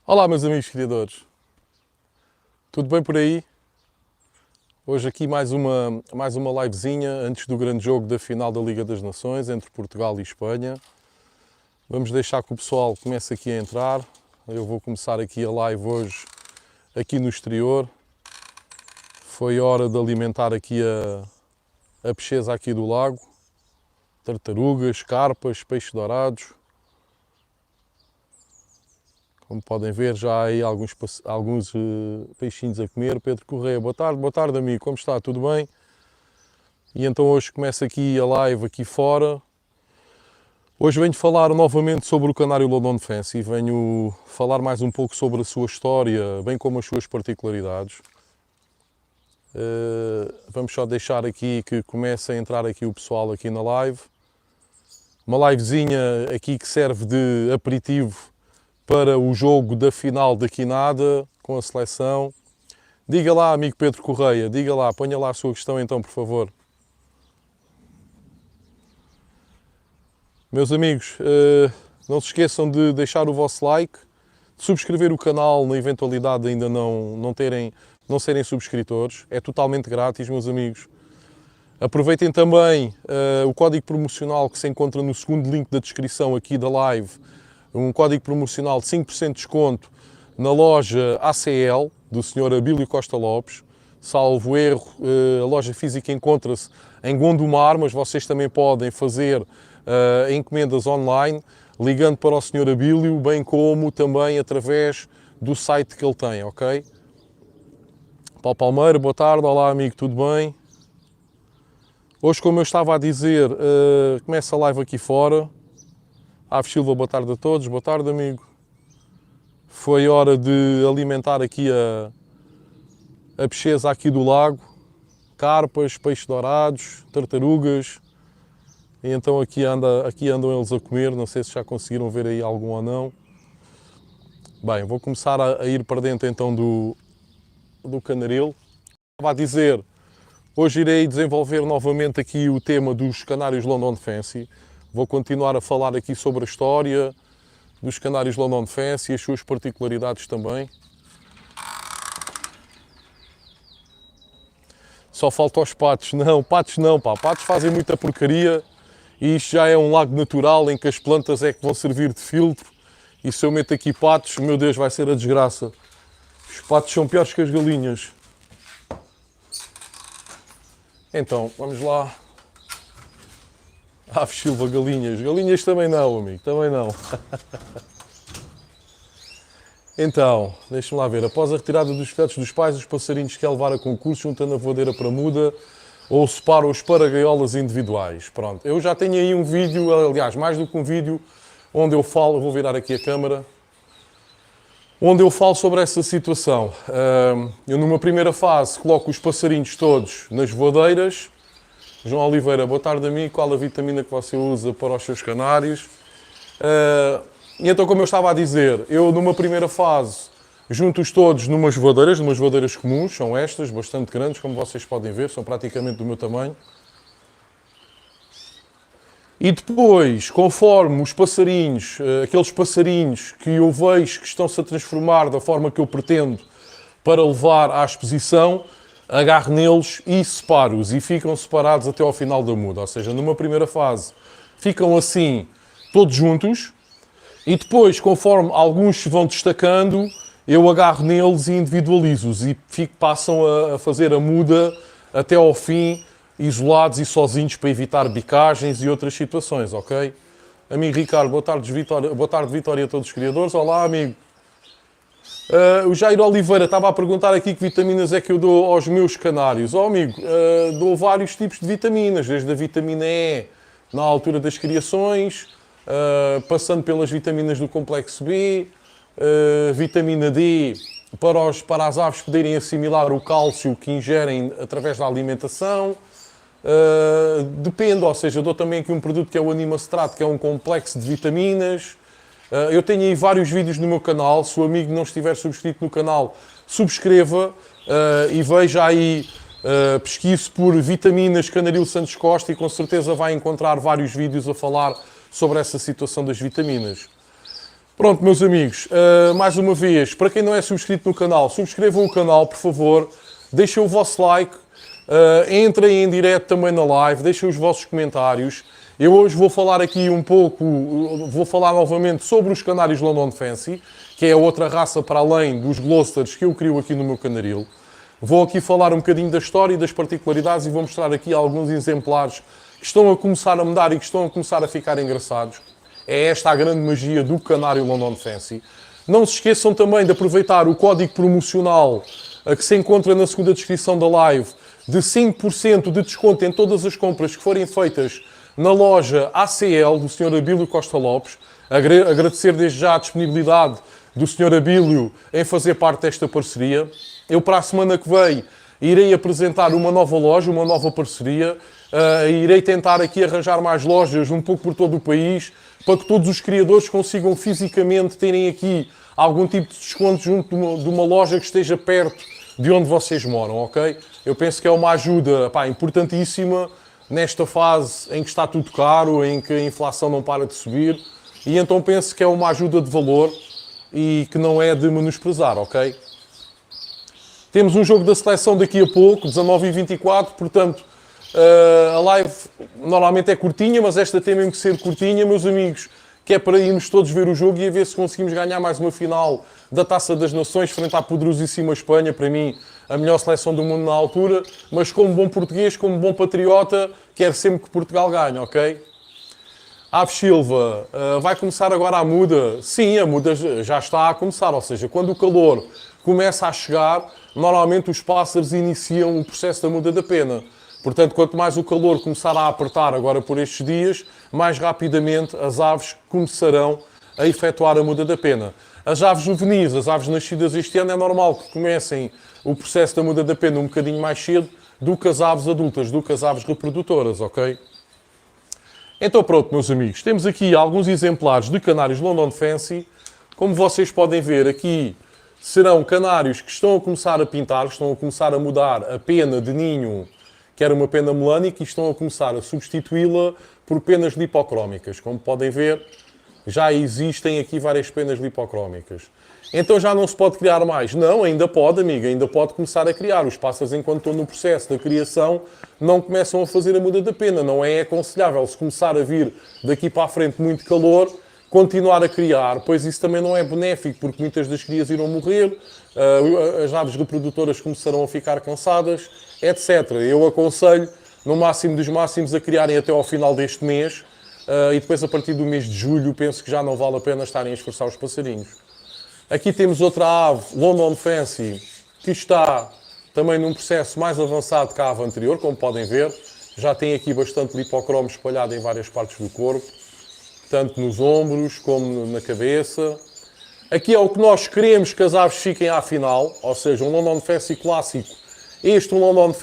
Olá, meus amigos criadores. Tudo bem por aí? Hoje aqui mais uma livezinha antes do grande jogo da final da Liga das Nações entre Portugal e Espanha. Vamos deixar que o pessoal comece aqui a entrar. Eu vou começar aqui a live hoje aqui no exterior. Foi hora de alimentar aqui a peixeza aqui do lago. Tartarugas, carpas, peixes dourados. Como podem ver, já há aí alguns peixinhos a comer. Pedro Correia, boa tarde amigo, como está? Tudo bem? E então hoje começa aqui a live aqui fora. Hoje venho falar novamente sobre o Canário London Fancy. Venho falar mais um pouco sobre a sua história, bem como as suas particularidades. Vamos só deixar aqui que comece a entrar aqui o pessoal aqui na live. Uma livezinha aqui que serve de aperitivo para o jogo da final da Quinada com a seleção. Diga lá, amigo Pedro Correia, diga lá, ponha lá a sua questão então, por favor. Meus amigos, não se esqueçam de deixar o vosso like, de subscrever o canal na eventualidade de ainda não serem subscritores. É totalmente grátis, meus amigos. Aproveitem também o código promocional que se encontra no segundo link da descrição aqui da live. Um código promocional de 5% de desconto na loja ACL do Sr. Abílio Costa Lopes. Salvo erro, a loja física encontra-se em Gondomar, mas vocês também podem fazer encomendas online, ligando para o Sr. Abílio, bem como também através do site que ele tem, ok? Paulo Palmeira, boa tarde. Olá, amigo, tudo bem? Hoje, como eu estava a dizer, começa a live aqui fora. Aves Silva, boa tarde a todos. Boa tarde, amigo. Foi hora de alimentar aqui a peixeza aqui do lago. Carpas, peixes dourados, tartarugas. E então aqui andam eles a comer. Não sei se já conseguiram ver aí algum ou não. Bem, vou começar a ir para dentro então do canaril. Estava a dizer, hoje irei desenvolver novamente aqui o tema dos canários London Fancy. Vou continuar a falar aqui sobre a história dos canários London Fancy e as suas particularidades também. Só falta os patos. Não, patos não, pá. Patos fazem muita porcaria e isto já é um lago natural em que as plantas é que vão servir de filtro. E se eu meto aqui patos, meu Deus, vai ser a desgraça. Os patos são piores que as galinhas. Então, vamos lá. Aves Silva, galinhas. Galinhas também não, amigo, também não. Então, deixa-me lá ver. Após a retirada dos filhotes dos pais, os passarinhos querem levar a concurso, juntando a voadeira para a muda ou separam-os para gaiolas individuais. Pronto, eu já tenho aí um vídeo, aliás, mais do que um vídeo, onde eu falo, eu vou virar aqui a câmara, onde eu falo sobre essa situação. Eu, numa primeira fase, coloco os passarinhos todos nas voadeiras. João Oliveira, boa tarde amigo, qual a vitamina que você usa para os seus canários? E então, como eu estava a dizer, eu numa primeira fase junto-os todos numas voadeiras comuns, são estas, bastante grandes, como vocês podem ver, são praticamente do meu tamanho. E depois, conforme os passarinhos, aqueles passarinhos que eu vejo que estão-se a transformar da forma que eu pretendo para levar à exposição, agarro neles e separo-os e ficam separados até ao final da muda. Ou seja, numa primeira fase ficam assim todos juntos e depois, conforme alguns se vão destacando, eu agarro neles e individualizo-os e passam a fazer a muda até ao fim, isolados e sozinhos para evitar bicagens e outras situações, ok? Amigo Ricardo, boa tarde Vitória a todos os criadores. Olá, amigo. O Jair Oliveira estava a perguntar aqui que vitaminas é que eu dou aos meus canários. Amigo, dou vários tipos de vitaminas, desde a vitamina E na altura das criações, passando pelas vitaminas do complexo B, vitamina D para as aves poderem assimilar o cálcio que ingerem através da alimentação. Depende, ou seja, dou também aqui um produto que é o Animastrato, que é um complexo de vitaminas. Eu tenho aí vários vídeos no meu canal. Se o amigo não estiver subscrito no canal, subscreva e veja aí, pesquise por vitaminas Canaril Santos Costa e com certeza vai encontrar vários vídeos a falar sobre essa situação das vitaminas. Pronto, meus amigos, mais uma vez, para quem não é subscrito no canal, subscrevam o canal, por favor, deixem o vosso like, entrem em direto também na live, deixem os vossos comentários. Eu hoje vou falar aqui um pouco, vou falar novamente sobre os canários London Fancy, que é a outra raça para além dos Gloucesters que eu crio aqui no meu canaril. Vou aqui falar um bocadinho da história e das particularidades e vou mostrar aqui alguns exemplares que estão a começar a mudar e que estão a começar a ficar engraçados. É esta a grande magia do canário London Fancy. Não se esqueçam também de aproveitar o código promocional que se encontra na segunda descrição da live, de 5% de desconto em todas as compras que forem feitas na loja ACL do Sr. Abílio Costa Lopes. Agradecer desde já a disponibilidade do Sr. Abílio em fazer parte desta parceria. Eu, para a semana que vem, irei apresentar uma nova loja, uma nova parceria. Irei tentar aqui arranjar mais lojas um pouco por todo o país, para que todos os criadores consigam fisicamente terem aqui algum tipo de desconto junto de uma loja que esteja perto de onde vocês moram, ok? Eu penso que é uma ajuda, importantíssima nesta fase em que está tudo caro, em que a inflação não para de subir, e então penso que é uma ajuda de valor e que não é de menosprezar, ok? Temos um jogo da seleção daqui a pouco, 19h24, portanto, a live normalmente é curtinha, mas esta tem mesmo que ser curtinha, meus amigos, que é para irmos todos ver o jogo e a ver se conseguimos ganhar mais uma final da Taça das Nações frente à poderosíssima Espanha, para mim a melhor seleção do mundo na altura, mas como bom português, como bom patriota, quero sempre que Portugal ganhe, ok? Aves Silva, vai começar agora a muda? Sim, a muda já está a começar, ou seja, quando o calor começa a chegar, normalmente os pássaros iniciam o processo da muda da pena. Portanto, quanto mais o calor começar a apertar agora por estes dias, mais rapidamente as aves começarão a efetuar a muda da pena. As aves juvenis, as aves nascidas este ano, é normal que comecem o processo da muda da pena um bocadinho mais cedo do que as aves adultas, do que as aves reprodutoras, ok? Então pronto, meus amigos, temos aqui alguns exemplares de canários London Fancy. Como vocês podem ver, aqui serão canários que estão a começar a pintar, que estão a começar a mudar a pena de ninho, que era uma pena melânica, e estão a começar a substituí-la por penas lipocrómicas. Como podem ver, já existem aqui várias penas lipocrómicas. Então já não se pode criar mais? Não, ainda pode, amiga, ainda pode começar a criar. Os pássaros, enquanto estão no processo da criação, não começam a fazer a muda da pena. Não é aconselhável, se começar a vir daqui para a frente muito calor, continuar a criar, pois isso também não é benéfico, porque muitas das crias irão morrer, as aves reprodutoras começarão a ficar cansadas, etc. Eu aconselho, no máximo dos máximos, a criarem até ao final deste mês, e depois a partir do mês de julho penso que já não vale a pena estarem a esforçar os passarinhos. Aqui temos outra ave, London Fancy, que está também num processo mais avançado que a ave anterior, como podem ver. Já tem aqui bastante lipocromo espalhado em várias partes do corpo, tanto nos ombros como na cabeça. Aqui é o que nós queremos que as aves fiquem à final, ou seja, um London Fancy clássico. Este um London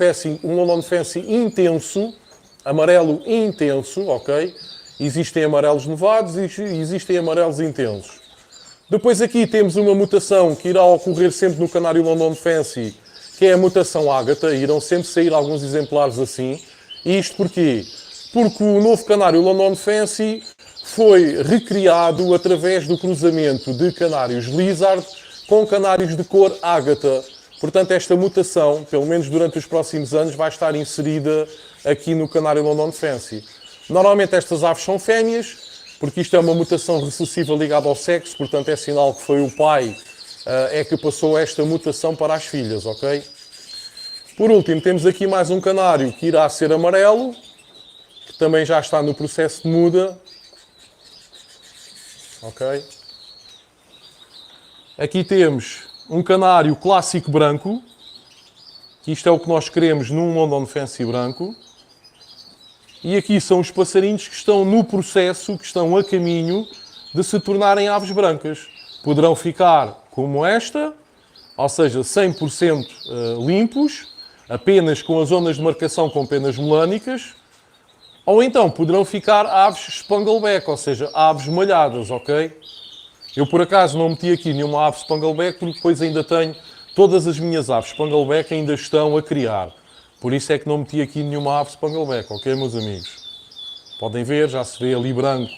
Fancy intenso, amarelo intenso, ok? Existem amarelos nevados e existem amarelos intensos. Depois aqui temos uma mutação que irá ocorrer sempre no canário London Fancy, que é a mutação ágata. Irão sempre sair alguns exemplares assim. E isto porquê? Porque o novo canário London Fancy foi recriado através do cruzamento de canários Lizard com canários de cor ágata. Portanto, esta mutação, pelo menos durante os próximos anos, vai estar inserida aqui no canário London Fancy. Normalmente estas aves são fêmeas, porque isto é uma mutação recessiva ligada ao sexo, portanto é sinal que foi o pai que passou esta mutação para as filhas, ok? Por último, temos aqui mais um canário que irá ser amarelo, que também já está no processo de muda. Ok? Aqui temos um canário clássico branco, que isto é o que nós queremos num London Fancy branco. E aqui são os passarinhos que estão no processo, que estão a caminho de se tornarem aves brancas. Poderão ficar como esta, ou seja, 100% limpos, apenas com as zonas de marcação com penas melânicas, ou então poderão ficar aves spangleback, ou seja, aves malhadas, ok? Eu por acaso não meti aqui nenhuma ave spangleback, porque depois ainda tenho, todas as minhas aves spangleback ainda estão a criar. Por isso é que não meti aqui nenhuma ave spangleback, ok, meus amigos? Podem ver, já se vê ali branco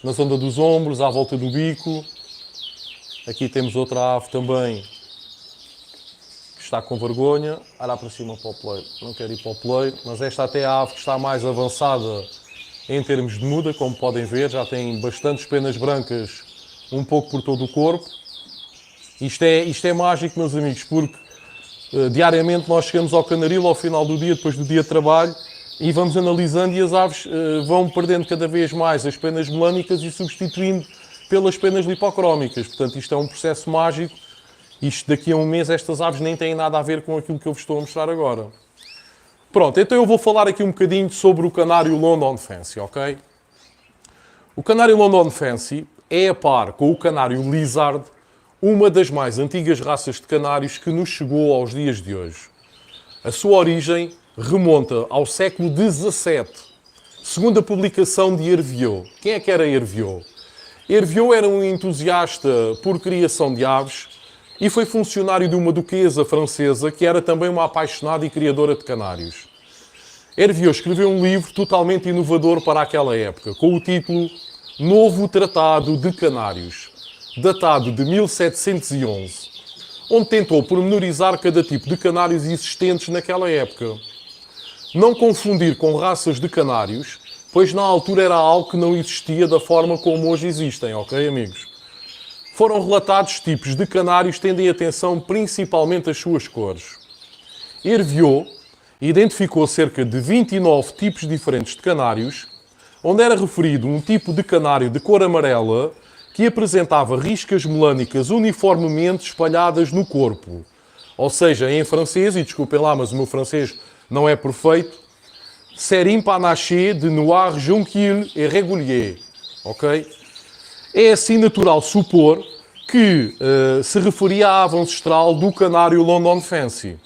na zona dos ombros, à volta do bico. Aqui temos outra ave também que está com vergonha. Olha para cima para o poleiro. Não quero ir para o poleiro, mas esta até é a ave que está mais avançada em termos de muda, como podem ver. Já tem bastantes penas brancas, um pouco por todo o corpo. Isto é mágico, meus amigos, porque diariamente nós chegamos ao canaril ao final do dia, depois do dia de trabalho, e vamos analisando e as aves vão perdendo cada vez mais as penas melânicas e substituindo pelas penas lipocrómicas. Portanto, isto é um processo mágico. Isto daqui a um mês, estas aves nem têm nada a ver com aquilo que eu vos estou a mostrar agora. Pronto, então eu vou falar aqui um bocadinho sobre o canário London Fancy, ok? O canário London Fancy é, a par com o canário Lizard, uma das mais antigas raças de canários que nos chegou aos dias de hoje. A sua origem remonta ao século XVII, segundo a publicação de Hervieux. Quem é que era Hervieux? Hervieux era um entusiasta por criação de aves e foi funcionário de uma duquesa francesa que era também uma apaixonada e criadora de canários. Hervieux escreveu um livro totalmente inovador para aquela época, com o título Novo Tratado de Canários, datado de 1711, onde tentou pormenorizar cada tipo de canários existentes naquela época. Não confundir com raças de canários, pois na altura era algo que não existia da forma como hoje existem, ok, amigos? Foram relatados tipos de canários tendo em atenção principalmente as suas cores. Hervieux identificou cerca de 29 tipos diferentes de canários, onde era referido um tipo de canário de cor amarela que apresentava riscas melânicas uniformemente espalhadas no corpo. Ou seja, em francês, e desculpem lá, mas o meu francês não é perfeito, Serim panaché de noir jonquille et régulier. Ok? É assim natural supor que se referia à ave ancestral do canário London Fancy.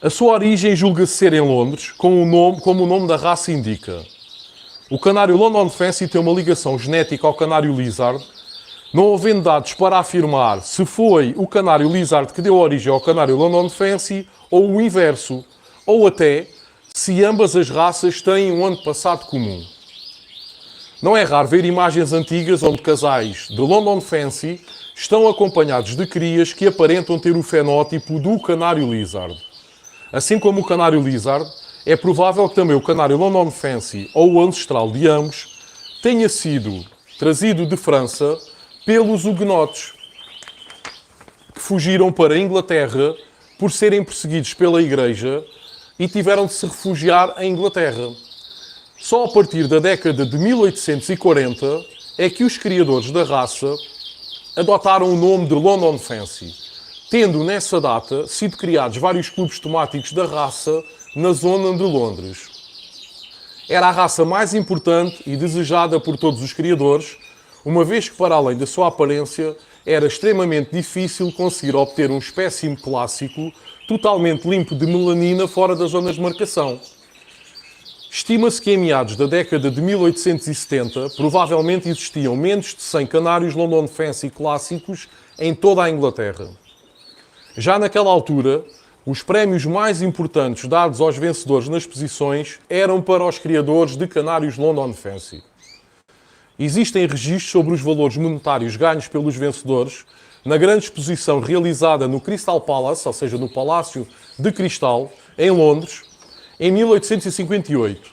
A sua origem julga-se ser em Londres, como o nome da raça indica. O canário London Fancy tem uma ligação genética ao canário Lizard, não havendo dados para afirmar se foi o canário Lizard que deu origem ao canário London Fancy ou o inverso, ou até se ambas as raças têm um antepassado comum. Não é raro ver imagens antigas onde casais de London Fancy estão acompanhados de crias que aparentam ter o fenótipo do canário Lizard. Assim como o canário Lizard, é provável que também o canário London Fancy, ou o ancestral de ambos, tenha sido trazido de França pelos huguenotes, que fugiram para a Inglaterra por serem perseguidos pela Igreja e tiveram de se refugiar em Inglaterra. Só a partir da década de 1840 é que os criadores da raça adotaram o nome de London Fancy, tendo nessa data sido criados vários clubes temáticos da raça na zona de Londres. Era a raça mais importante e desejada por todos os criadores, uma vez que, para além da sua aparência, era extremamente difícil conseguir obter um espécime clássico totalmente limpo de melanina fora das zonas de marcação. Estima-se que em meados da década de 1870 provavelmente existiam menos de 100 canários London Fancy clássicos em toda a Inglaterra. Já naquela altura, os prémios mais importantes dados aos vencedores nas exposições eram para os criadores de canários London Fancy. Existem registros sobre os valores monetários ganhos pelos vencedores na grande exposição realizada no Crystal Palace, ou seja, no Palácio de Cristal, em Londres, em 1858,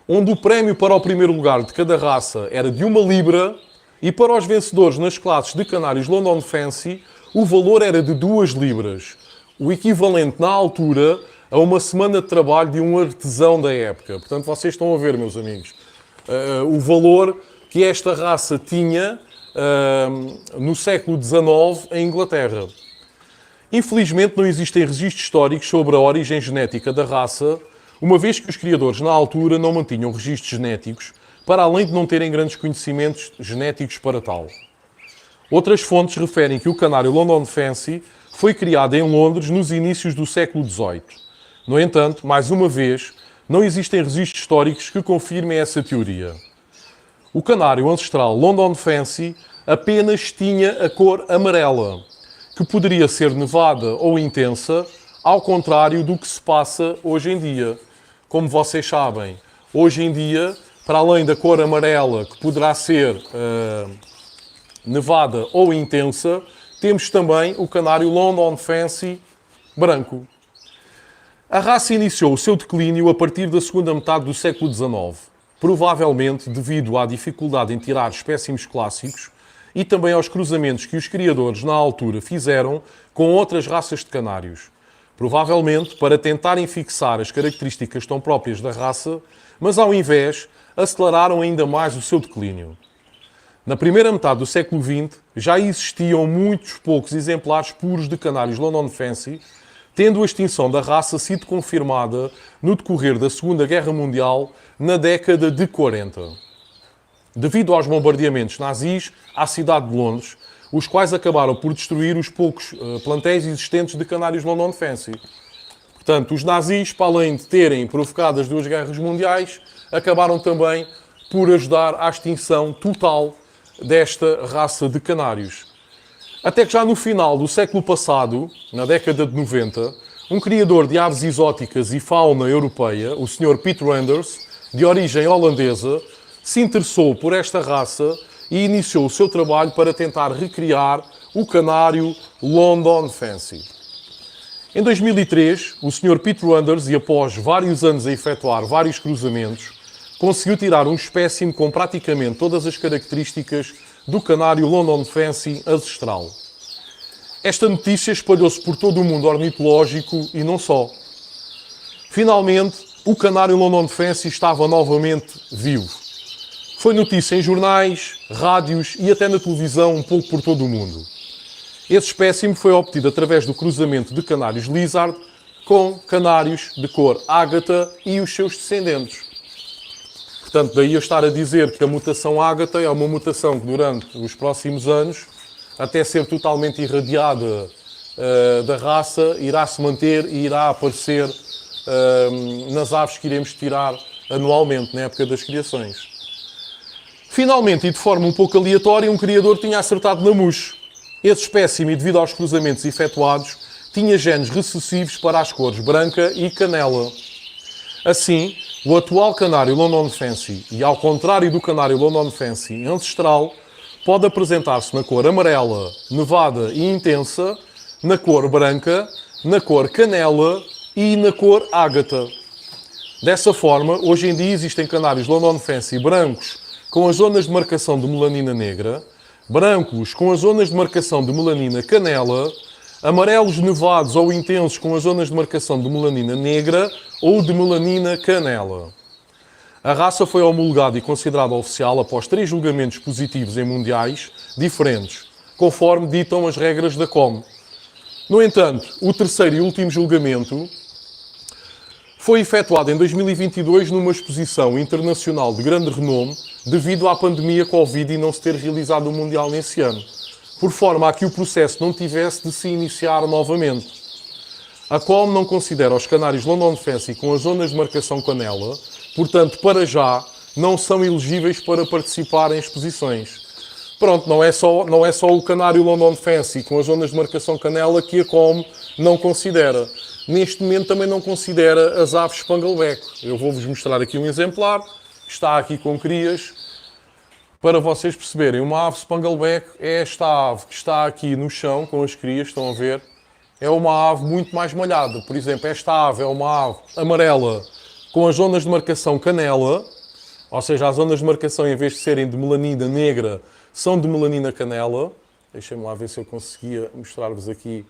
onde o prémio para o primeiro lugar de cada raça era de 1 libra e para os vencedores nas classes de canários London Fancy o valor era de 2 libras, o equivalente na altura a uma semana de trabalho de um artesão da época. Portanto, vocês estão a ver, meus amigos, o valor que esta raça tinha no século XIX em Inglaterra. Infelizmente, não existem registros históricos sobre a origem genética da raça, uma vez que os criadores, na altura, não mantinham registros genéticos, para além de não terem grandes conhecimentos genéticos para tal. Outras fontes referem que o canário London Fancy foi criado em Londres nos inícios do século XVIII. No entanto, mais uma vez, não existem registros históricos que confirmem essa teoria. O canário ancestral London Fancy apenas tinha a cor amarela, que poderia ser nevada ou intensa, ao contrário do que se passa hoje em dia. Como vocês sabem, hoje em dia, para além da cor amarela, que poderá ser nevada ou intensa, temos também o canário London Fancy branco. A raça iniciou o seu declínio a partir da segunda metade do século XIX, provavelmente devido à dificuldade em tirar espécimes clássicos e também aos cruzamentos que os criadores na altura fizeram com outras raças de canários. Provavelmente para tentarem fixar as características tão próprias da raça, mas ao invés aceleraram ainda mais o seu declínio. Na primeira metade do século XX já existiam muitos poucos exemplares puros de canários London Fancy, tendo a extinção da raça sido confirmada no decorrer da Segunda Guerra Mundial na década de 40. Devido aos bombardeamentos nazis à cidade de Londres, os quais acabaram por destruir os poucos plantéis existentes de canários London Fancy. Portanto, os nazis, para além de terem provocado as duas guerras mundiais, acabaram também por ajudar à extinção total desta raça de canários. Até que já no final do século passado, na década de 90, um criador de aves exóticas e fauna europeia, o Sr. Piet Randers, de origem holandesa, se interessou por esta raça e iniciou o seu trabalho para tentar recriar o canário London Fancy. Em 2003, o Sr. Piet Randers, e após vários anos a efetuar vários cruzamentos, conseguiu tirar um espécime com praticamente todas as características do canário London Fancy ancestral. Esta notícia espalhou-se por todo o mundo ornitológico e não só. Finalmente, o canário London Fancy estava novamente vivo. Foi notícia em jornais, rádios e até na televisão um pouco por todo o mundo. Esse espécime foi obtido através do cruzamento de canários lizard com canários de cor ágata e os seus descendentes. Portanto, daí eu estar a dizer que a mutação ágata é uma mutação que durante os próximos anos, até ser totalmente irradiada da raça, irá se manter e irá aparecer nas aves que iremos tirar anualmente, na época das criações. Finalmente, e de forma um pouco aleatória, um criador tinha acertado na mouche. Esse espécime, devido aos cruzamentos efetuados, tinha genes recessivos para as cores branca e canela. Assim, o atual canário London Fancy, e ao contrário do canário London Fancy ancestral, pode apresentar-se na cor amarela, nevada e intensa, na cor branca, na cor canela e na cor ágata. Dessa forma, hoje em dia existem canários London Fancy brancos com as zonas de marcação de melanina negra, brancos com as zonas de marcação de melanina canela, amarelos nevados ou intensos com as zonas de marcação de melanina negra ou de melanina canela. A raça foi homologada e considerada oficial após 3 julgamentos positivos em mundiais diferentes, conforme ditam as regras da COM. No entanto, o terceiro e último julgamento foi efetuado em 2022 numa exposição internacional de grande renome devido à pandemia Covid e não se ter realizado o Mundial nesse ano, por forma a que o processo não tivesse de se iniciar novamente. A COM não considera os canários London Fancy com as zonas de marcação canela, portanto, para já, não são elegíveis para participar em exposições. Pronto, não é só o canário London Fancy com as zonas de marcação canela que a COM não considera. Neste momento também não considera as aves Spangleback. Eu vou-vos mostrar aqui um exemplar, que está aqui com crias, para vocês perceberem. Uma ave Spangleback é esta ave que está aqui no chão com as crias, estão a ver? É uma ave muito mais malhada. Por exemplo, esta ave é uma ave amarela com as zonas de marcação canela, ou seja, as zonas de marcação, em vez de serem de melanina negra, são de melanina canela. Deixem-me lá ver se eu conseguia mostrar-vos aqui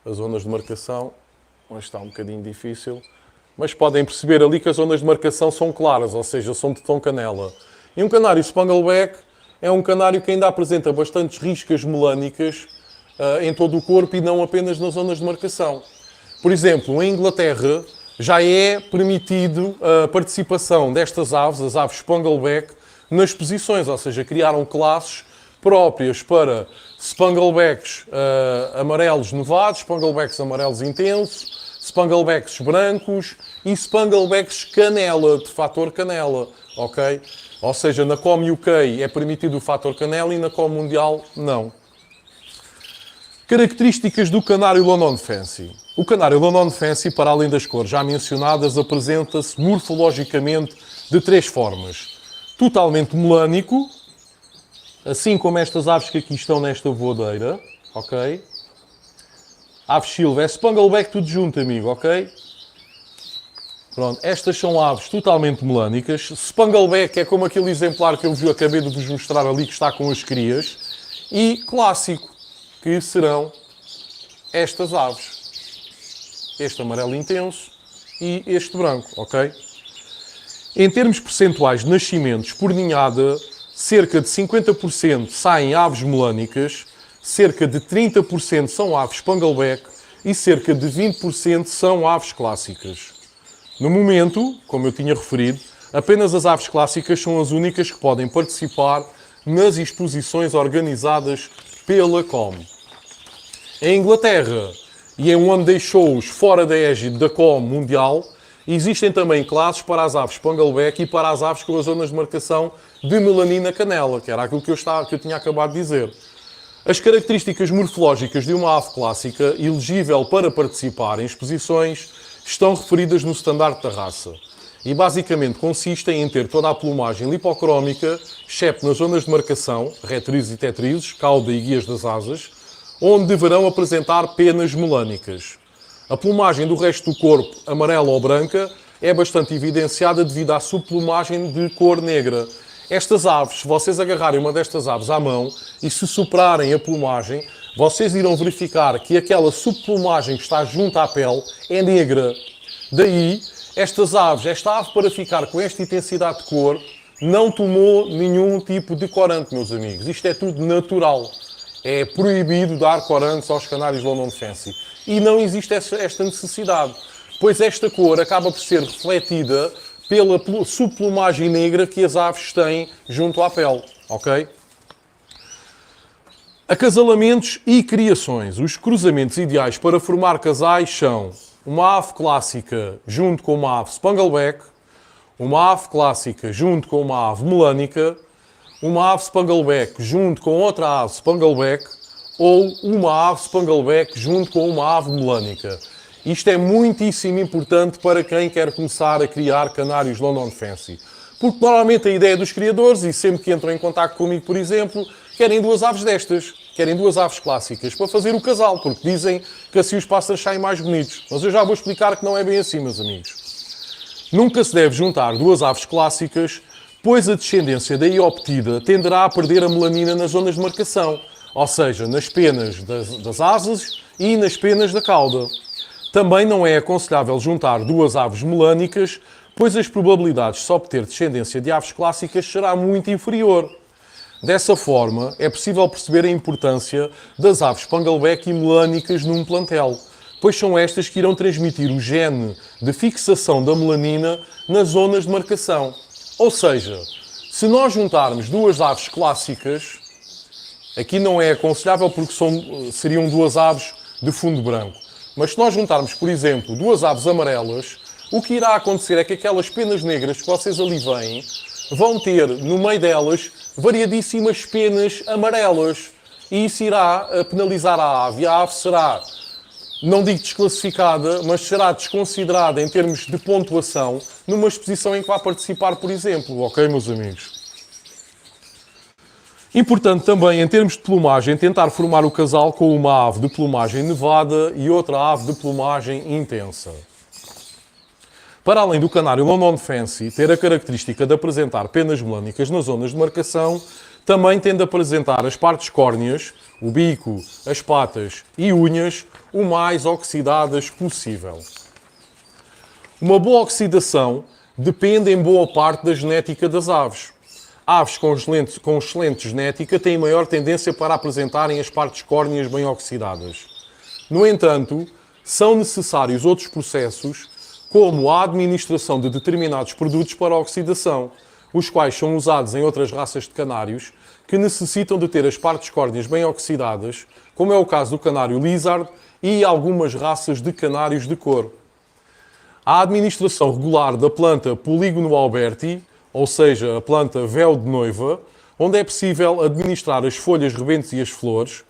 as zonas de marcação. Mas está um bocadinho difícil. Mas podem perceber ali que as zonas de marcação são claras, ou seja, são de tom canela. E um canário Spangleback é um canário que ainda apresenta bastantes riscas melânicas em todo o corpo e não apenas nas zonas de marcação. Por exemplo, em Inglaterra já é permitido a participação destas aves, as aves Spangleback, nas exposições, ou seja, criaram classes próprias para Spanglebacks amarelos nevados, Spanglebacks amarelos intensos, Spanglebacks brancos e Spanglebacks canela, de fator canela, ok? Ou seja, na COM UK é permitido o fator canela e na COM mundial não. Características do canário London Fancy. O canário London Fancy, para além das cores já mencionadas, apresenta-se morfologicamente de 3 formas. Totalmente melânico, Assim como estas aves que aqui estão nesta voadeira, ok? Aves silva, é spangleback tudo junto, amigo, ok? Pronto, estas são aves totalmente melânicas. Spangleback é como aquele exemplar que eu acabei de vos mostrar ali, que está com as crias. E clássico, que serão estas aves. Este amarelo intenso e este branco, ok? Em termos percentuais de nascimentos por ninhada, cerca de 50% saem aves melânicas, cerca de 30% são aves spangleback e cerca de 20% são aves clássicas. No momento, como eu tinha referido, apenas as aves clássicas são as únicas que podem participar nas exposições organizadas pela COM. Em Inglaterra e em one day shows fora da égide da COM mundial, existem também classes para as aves spangleback e para as aves com as zonas de marcação de melanina canela, que era aquilo que eu tinha acabado de dizer. As características morfológicas de uma ave clássica elegível para participar em exposições estão referidas no standard da raça. E basicamente consistem em ter toda a plumagem lipocrómica, excepto nas zonas de marcação, retrizes e tetrizes, cauda e guias das asas, onde deverão apresentar penas melânicas. A plumagem do resto do corpo, amarela ou branca, é bastante evidenciada devido à subplumagem de cor negra. Estas aves, se vocês agarrarem uma destas aves à mão e se soprarem a plumagem, vocês irão verificar que aquela subplumagem que está junto à pele é negra. Daí, esta ave para ficar com esta intensidade de cor, não tomou nenhum tipo de corante, meus amigos. Isto é tudo natural. É proibido dar corantes aos canários London Fancy. E não existe esta necessidade, pois esta cor acaba por ser refletida pela subplumagem negra que as aves têm junto à pele, ok? Acasalamentos e criações. Os cruzamentos ideais para formar casais são uma ave clássica junto com uma ave spangleback, uma ave clássica junto com uma ave melânica, uma ave spangleback junto com outra ave spangleback ou uma ave spangleback junto com uma ave melânica. Isto é muitíssimo importante para quem quer começar a criar canários London Fancy. Porque normalmente a ideia dos criadores, e sempre que entram em contato comigo, por exemplo, querem duas aves destas, querem duas aves clássicas para fazer o casal, porque dizem que assim os pássaros saem mais bonitos. Mas eu já vou explicar que não é bem assim, meus amigos. Nunca se deve juntar duas aves clássicas, pois a descendência daí obtida tenderá a perder a melanina nas zonas de marcação, ou seja, nas penas das asas e nas penas da cauda. Também não é aconselhável juntar duas aves melânicas, pois as probabilidades de se obter descendência de aves clássicas será muito inferior. Dessa forma, é possível perceber a importância das aves spangleback e melânicas num plantel, pois são estas que irão transmitir o gene de fixação da melanina nas zonas de marcação. Ou seja, se nós juntarmos duas aves clássicas, aqui não é aconselhável porque seriam duas aves de fundo branco, mas se nós juntarmos, por exemplo, duas aves amarelas, o que irá acontecer é que aquelas penas negras que vocês ali veem vão ter, no meio delas, variadíssimas penas amarelas. E isso irá penalizar a ave. A ave será, não digo desclassificada, mas será desconsiderada em termos de pontuação numa exposição em que vai participar, por exemplo. Ok, meus amigos? Importante também, em termos de plumagem, tentar formar o casal com uma ave de plumagem nevada e outra ave de plumagem intensa. Para além do canário London Fancy ter a característica de apresentar penas melânicas nas zonas de marcação, também tende a apresentar as partes córneas, o bico, as patas e unhas, o mais oxidadas possível. Uma boa oxidação depende em boa parte da genética das aves. Aves com excelente genética têm maior tendência para apresentarem as partes córneas bem oxidadas. No entanto, são necessários outros processos, como a administração de determinados produtos para a oxidação, os quais são usados em outras raças de canários que necessitam de ter as partes córneas bem oxidadas, como é o caso do canário lizard e algumas raças de canários de cor. A administração regular da planta Polígono alberti, ou seja, a planta véu de noiva, onde é possível administrar as folhas, rebentes e as flores,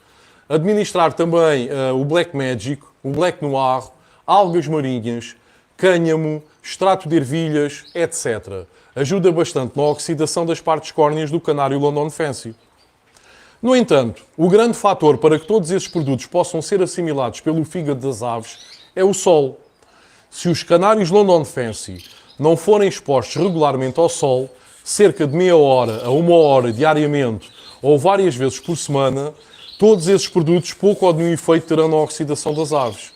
administrar também o Black Magic, o Black Noir, algas marinhas, cânhamo, extrato de ervilhas, etc. Ajuda bastante na oxidação das partes córneas do canário London Fancy. No entanto, o grande fator para que todos esses produtos possam ser assimilados pelo fígado das aves é o sol. Se os canários London Fancy não forem expostos regularmente ao sol, cerca de meia hora a uma hora diariamente ou várias vezes por semana, todos esses produtos pouco ou nenhum efeito terão na oxidação das aves.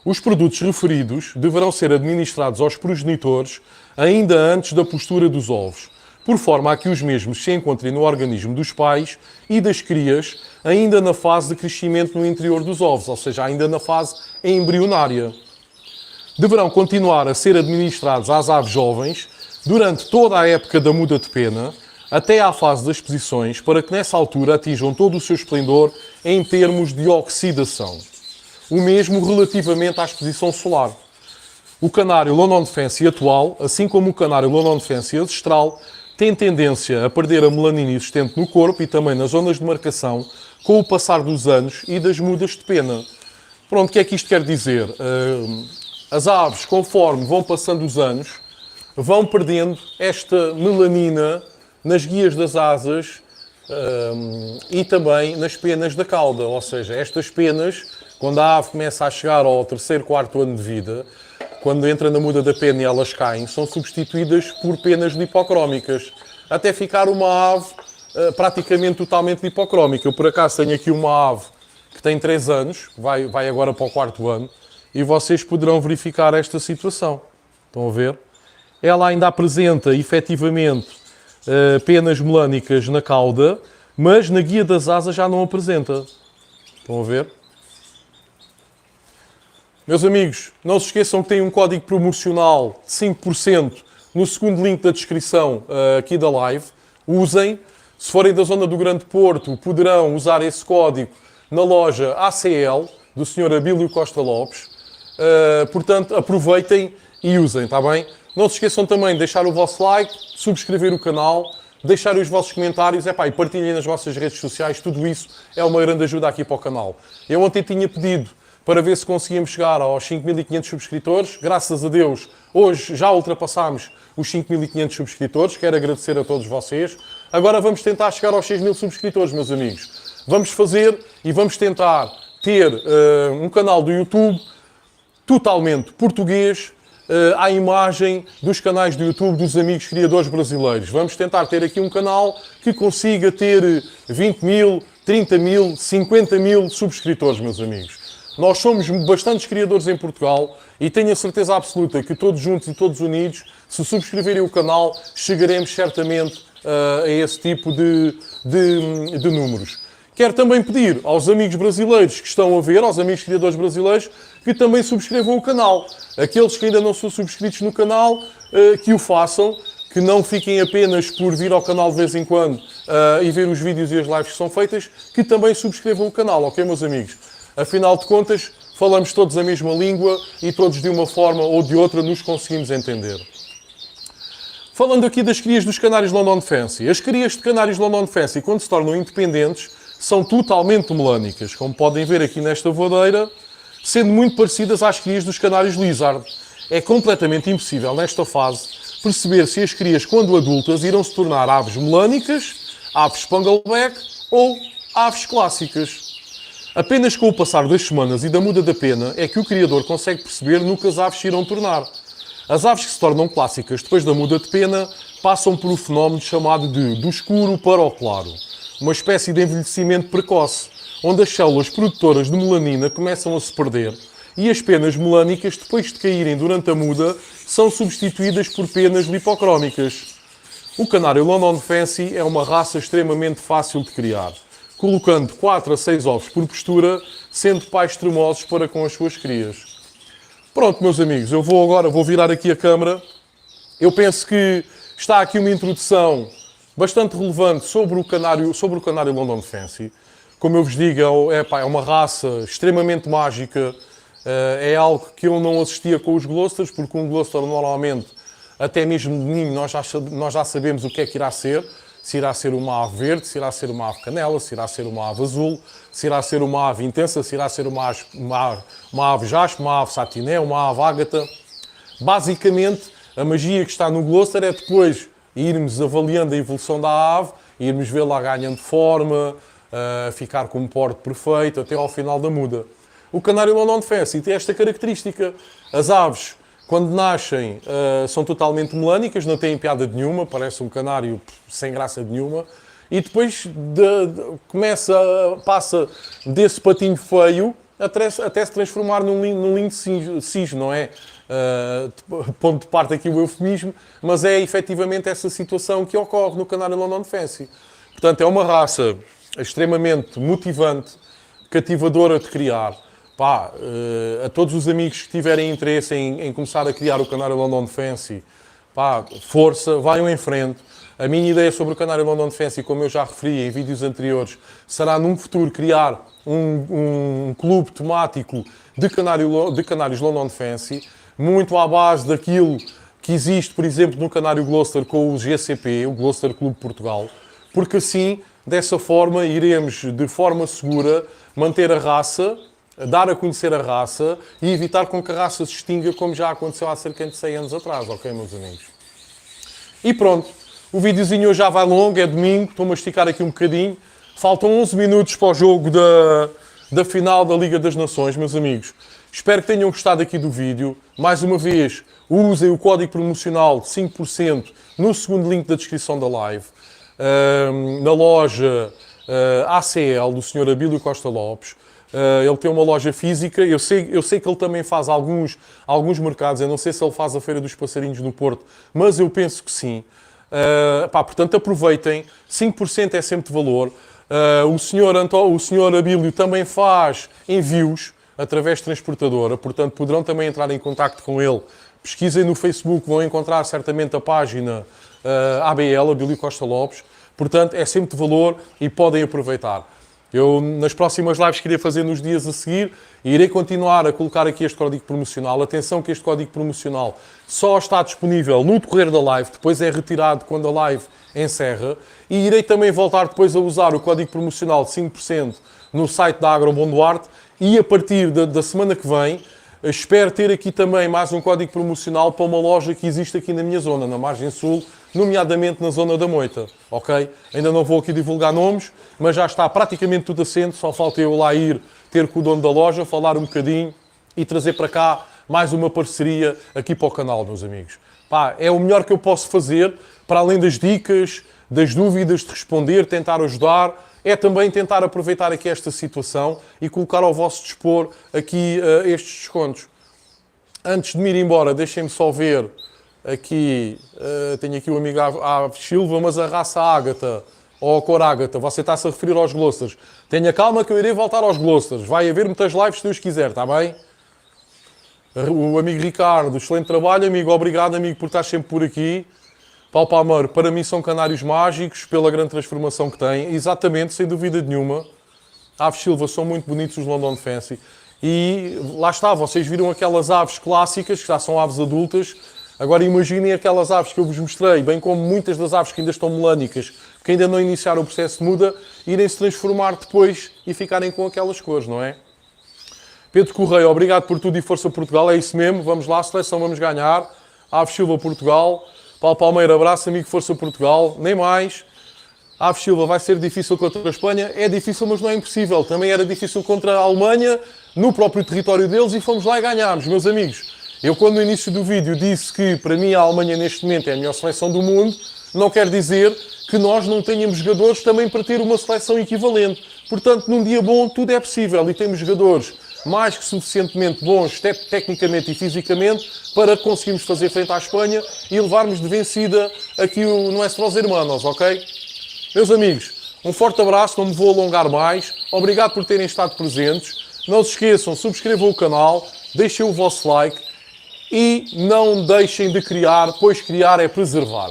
Os produtos referidos deverão ser administrados aos progenitores ainda antes da postura dos ovos, por forma a que os mesmos se encontrem no organismo dos pais e das crias ainda na fase de crescimento no interior dos ovos, ou seja, ainda na fase embrionária. Deverão continuar a ser administrados às aves jovens durante toda a época da muda de pena, até à fase das posições, para que nessa altura atinjam todo o seu esplendor em termos de oxidação. O mesmo relativamente à exposição solar. O canário London Fancy atual, assim como o canário London Fancy ancestral, tem tendência a perder a melanina existente no corpo e também nas zonas de marcação com o passar dos anos e das mudas de pena. Pronto, o que é que isto quer dizer? As aves, conforme vão passando os anos, vão perdendo esta melanina nas guias das asas e também nas penas da cauda. Ou seja, estas penas, quando a ave começa a chegar ao terceiro, quarto ano de vida, quando entra na muda da pena e elas caem, são substituídas por penas lipocrómicas, até ficar uma ave praticamente totalmente lipocrómica. Eu, por acaso, tenho aqui uma ave que tem 3 anos, vai agora para o 4º ano, e vocês poderão verificar esta situação. Estão a ver? Ela ainda apresenta, efetivamente, penas melânicas na cauda, mas na guia das asas já não apresenta. Estão a ver? Meus amigos, não se esqueçam que tem um código promocional de 5% no segundo link da descrição aqui da live. Usem. Se forem da zona do Grande Porto, poderão usar esse código na loja ACL, do Sr. Abílio Costa Lopes. Portanto, aproveitem e usem, está bem? Não se esqueçam também de deixar o vosso like, subscrever o canal, deixarem os vossos comentários e partilhem nas vossas redes sociais. Tudo isso é uma grande ajuda aqui para o canal. Eu ontem tinha pedido para ver se conseguíamos chegar aos 5.500 subscritores. Graças a Deus, hoje já ultrapassámos os 5.500 subscritores. Quero agradecer a todos vocês. Agora vamos tentar chegar aos 6.000 subscritores, meus amigos. Vamos fazer e vamos tentar ter um canal do YouTube totalmente português, à imagem dos canais do YouTube dos amigos criadores brasileiros. Vamos tentar ter aqui um canal que consiga ter 20.000, 30.000, 50.000 subscritores, meus amigos. Nós somos bastantes criadores em Portugal e tenho a certeza absoluta que todos juntos e todos unidos, se subscreverem o canal, chegaremos certamente a esse tipo de números. Quero também pedir aos amigos brasileiros que estão a ver, aos amigos criadores brasileiros, que também subscrevam o canal. Aqueles que ainda não são subscritos no canal, que o façam, que não fiquem apenas por vir ao canal de vez em quando e ver os vídeos e as lives que são feitas, que também subscrevam o canal, ok, meus amigos? Afinal de contas, falamos todos a mesma língua e todos de uma forma ou de outra nos conseguimos entender. Falando aqui das crias dos canários London Fancy. As crias de canários London Fancy, quando se tornam independentes, são totalmente melânicas, como podem ver aqui nesta voadeira, sendo muito parecidas às crias dos canários Lizard. É completamente impossível, nesta fase, perceber se as crias, quando adultas, irão se tornar aves melânicas, aves Spangleback ou aves clássicas. Apenas com o passar das semanas e da muda da pena é que o criador consegue perceber no que as aves se irão tornar. As aves que se tornam clássicas depois da muda de pena passam por um fenómeno chamado de do escuro para o claro, uma espécie de envelhecimento precoce, onde as células produtoras de melanina começam a se perder e as penas melânicas, depois de caírem durante a muda, são substituídas por penas lipocrómicas. O canário London Fancy é uma raça extremamente fácil de criar, colocando 4 a 6 ovos por postura, sendo pais extremosos para com as suas crias. Pronto, meus amigos, eu vou virar aqui a câmara. Eu penso que está aqui uma introdução bastante relevante sobre o canário London Fancy. Como eu vos digo, é uma raça extremamente mágica. É algo que eu não assistia com os Gloucesters, porque um Gloucester normalmente, até mesmo de ninho, nós já sabemos o que é que irá ser. Se irá ser uma ave verde, se irá ser uma ave canela, se irá ser uma ave azul, se irá ser uma ave intensa, se irá ser uma ave jaspe, uma ave satiné, uma ave ágata. Basicamente, a magia que está no Gloucester é depois irmos avaliando a evolução da ave, irmos vê-la ganhando forma, a ficar com um porte perfeito até ao final da muda. O canário London Fancy tem esta característica. As aves, quando nascem, são totalmente melânicas, não têm piada nenhuma, parece um canário sem graça nenhuma. E depois passa desse patinho feio até se transformar num lindo cisne, não é? Ponto de parte aqui o eufemismo, mas é efetivamente essa situação que ocorre no canário London Fancy. Portanto, é uma raça extremamente motivante, cativadora de criar. Pá, a todos os amigos que tiverem interesse em começar a criar o canário London Fancy, pá, força, venham em frente. A minha ideia sobre o canário London Fancy, como eu já referi em vídeos anteriores, será num futuro criar um clube temático de canários London Fancy, muito à base daquilo que existe, por exemplo, no canário Gloucester com o GCP, o Gloucester Clube Portugal, porque assim, dessa forma, iremos de forma segura manter a raça, dar a conhecer a raça e evitar com que a raça se extinga, como já aconteceu há cerca de 100 anos atrás, ok, meus amigos? E pronto, o videozinho hoje já vai longo, é domingo, estou-me a esticar aqui um bocadinho. Faltam 11 minutos para o jogo da final da Liga das Nações, meus amigos. Espero que tenham gostado aqui do vídeo. Mais uma vez, usem o código promocional de 5% no segundo link da descrição da live. Na loja ACL, do Sr. Abílio Costa Lopes. Ele tem uma loja física, eu sei que ele também faz alguns mercados, eu não sei se ele faz a Feira dos Passarinhos no Porto, mas eu penso que sim. Portanto, aproveitem, 5% é sempre de valor. O senhor Abílio também faz envios através de transportadora, portanto poderão também entrar em contacto com ele. Pesquisem no Facebook, vão encontrar certamente a página ABL, Abílio Costa Lopes. Portanto, é sempre de valor e podem aproveitar. Eu, nas próximas lives que irei fazer nos dias a seguir, irei continuar a colocar aqui este código promocional. Atenção que este código promocional só está disponível no decorrer da live, depois é retirado quando a live encerra. E irei também voltar depois a usar o código promocional de 5% no site da Agrobom Duarte. E a partir da semana que vem, espero ter aqui também mais um código promocional para uma loja que existe aqui na minha zona, na Margem Sul, nomeadamente na zona da Moita, ok? Ainda não vou aqui divulgar nomes, mas já está praticamente tudo assente, só falta eu lá ir ter com o dono da loja, falar um bocadinho e trazer para cá mais uma parceria aqui para o canal, meus amigos. Pá, é o melhor que eu posso fazer, para além das dicas, das dúvidas, de responder, tentar ajudar, é também tentar aproveitar aqui esta situação e colocar ao vosso dispor aqui estes descontos. Antes de me ir embora, deixem-me só ver aqui, tenho aqui o amigo Aves Silva, mas a raça Ágata, ou a cor Ágata, você está-se a referir aos Gloucesters. Tenha calma que eu irei voltar aos Gloucesters. Vai haver muitas lives se Deus quiser, está bem? O amigo Ricardo, excelente trabalho, amigo. Obrigado, amigo, por estar sempre por aqui. Paulo Palmeiro, para mim são canários mágicos, pela grande transformação que têm. Exatamente, sem dúvida nenhuma. Aves Silva, são muito bonitos os London Fancy. E lá está, vocês viram aquelas aves clássicas, que já são aves adultas. Agora imaginem aquelas aves que eu vos mostrei, bem como muitas das aves que ainda estão melânicas, que ainda não iniciaram o processo de muda, irem se transformar depois e ficarem com aquelas cores, não é? Pedro Correia, obrigado por tudo e força Portugal, é isso mesmo, vamos lá, seleção, vamos ganhar. Aves Silva, Portugal. Paulo Palmeira, abraço, amigo, força Portugal, nem mais. Aves Silva, vai ser difícil contra a Espanha? É difícil, mas não é impossível. Também era difícil contra a Alemanha, no próprio território deles, e fomos lá e ganhámos, meus amigos. Eu, quando no início do vídeo disse que, para mim, a Alemanha neste momento é a melhor seleção do mundo, não quer dizer que nós não tenhamos jogadores também para ter uma seleção equivalente. Portanto, num dia bom, tudo é possível e temos jogadores mais que suficientemente bons, tecnicamente e fisicamente, para conseguirmos fazer frente à Espanha e levarmos de vencida aqui o Nuestros Hermanos, ok? Meus amigos, um forte abraço, não me vou alongar mais. Obrigado por terem estado presentes. Não se esqueçam, subscrevam o canal, deixem o vosso like e não deixem de criar, pois criar é preservar.